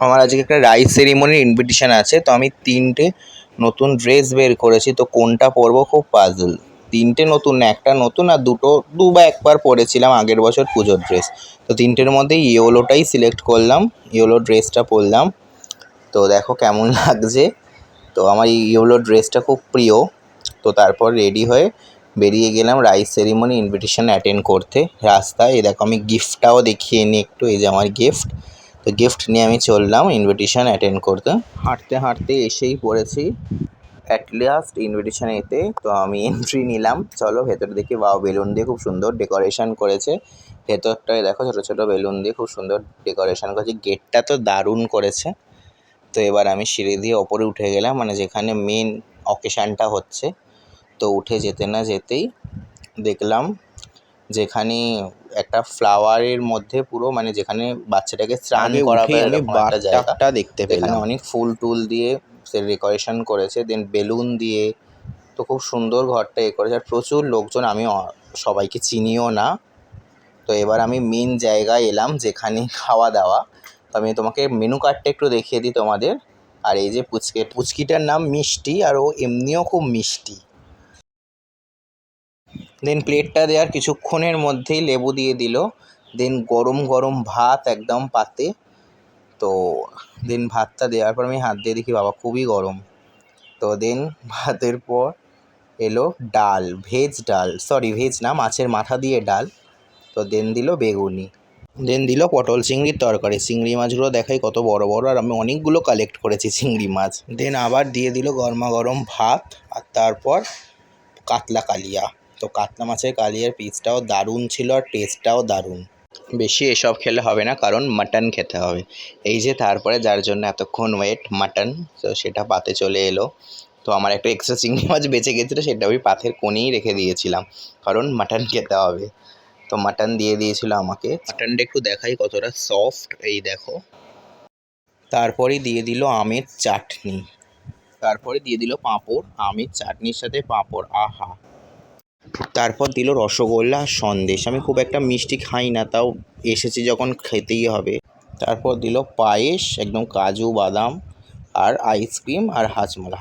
আমার আজকে একটা রাইস সেরিমনির ইনভিটেশন আছে, তো আমি 3টে নতুন ড্রেস বের করেছি। তো কোনটা পরবো খুব পাজল। 3টে নতুন না, একটা নতুন আর দু বা একবার পরেছিলাম আগের বছর পুজোর ড্রেস। তো 3টের মধ্যে ইয়েলোটাই সিলেক্ট করলাম, ইয়েলো ড্রেসটা পরলাম। তো দেখো কেমন লাগছে। তো আমার এই ইয়েলো ড্রেসটা খুব প্রিয়। তো তারপর রেডি হয়ে বেরিয়ে গেলাম রাইস সেরিমনি ইনভিটেশন অ্যাটেন্ড করতে। রাস্তায় এই দেখো আমি গিফটটাও দেখিয়ে নিই একটু, এই যে আমার গিফট। তো গিফট নিয়ে আমি চললাম ইনভিটেশন অ্যাটেন্ড করতে। হাঁটতে হাঁটতে এসেই পড়েছি অ্যাট লাস্ট ইনভিটেশন এতে। তো আমি এন্ট্রি নিলাম। চলো ভেতরে দেখি। বাও, বেলুন দিয়ে খুব সুন্দর ডেকোরেশন করেছে। ভেতরটায় দেখো ছোটো ছোটো বেলুন দিয়ে খুব সুন্দর ডেকোরেশন করেছে। গেটটা তো দারুণ করেছে। তো এবার আমি সিঁড়ি দিয়ে ওপরে উঠে গেলাম, মানে যেখানে মেন অকেশানটা হচ্ছে। তো উঠে যেতে না যেতেই দেখলাম যেখানে একটা ফ্লাওয়ারের মধ্যে পুরো, মানে যেখানে বাচ্চাটাকে স্নান করাবে এরকম একটা জায়গা দেখতে পেলাম। এখানে অনেক ফুল টুল দিয়ে সে ডেকোরেশন করেছে, দেন বেলুন দিয়ে। তো খুব সুন্দর ঘরটা করেছে। আর প্রচুর লোকজন, আমি সবাইকে চিনিও না। তো এবার আমি মেন জায়গায় এলাম যেখানে খাওয়া দাওয়া। তো আমি তোমাকে মেনু কার্ডটা একটু দেখিয়ে দিই তোমাদের। আর এই যে পুচকিটার নাম মিষ্টি, আর ও এমনিও খুব মিষ্টি। দেন প্লেটটা দেওয়ার কিছুক্ষণের মধ্যেই লেবু দিয়ে দিল। দেন গরম গরম ভাত একদম পাতে। তো দেন ভাতটা দেওয়ার পর আমি হাত দিয়ে দেখি, বাবা খুবই গরম। তো দেন ভাতের পর এলো ডাল, ভেজ ডাল, সরি ভেজ না, মাছের মাথা দিয়ে ডাল। তো দেন দিল বেগুনি। দেন দিল পটল চিংড়ির তরকারি। চিংড়ি মাছগুলো দেখাই কত বড় বড়, আর আমি অনেকগুলো কালেক্ট করেছি চিংড়ি মাছ। দেন আবার দিয়ে দিল গরমা গরম ভাত, আর তারপর কাতলা কালিয়া। তো কাতলা মাছের কালিয়ার পিসটাও দারুণ ছিল, আর টেস্টটাও দারুণ। বেশি এসব খেলে হবে না, কারণ মাটন খেতে হবে। এই যে তারপরে যার জন্য এতক্ষণ ওয়েট, মাটন। তো সেটা পাতে চলে এলো। তো আমার একটা এক্সট্রা চিংড়ি মাছ বেঁচে গেছিলো, সেটা ওই পাতের কোণেই রেখে দিয়েছিলাম, কারণ মাটন খেতে হবে। তো মাটন দিয়ে দিয়েছিল আমাকে। মাটনটা একটু দেখাই কতটা সফট, এই দেখো। তারপরে দিয়ে দিল আমের চাটনি। তারপরে দিয়ে দিল পাঁপড়, আমের চাটনির সাথে পাঁপড়, আহা। তারপর দিল রসগোল্লা আর সন্দেশ। আমি খুব একটা মিষ্টি খাই না, তাও এসেছি যখন খেতেই হবে। তারপর দিল পায়েস, একদম কাজু বাদাম আর আইসক্রিম আর হাজমোলা।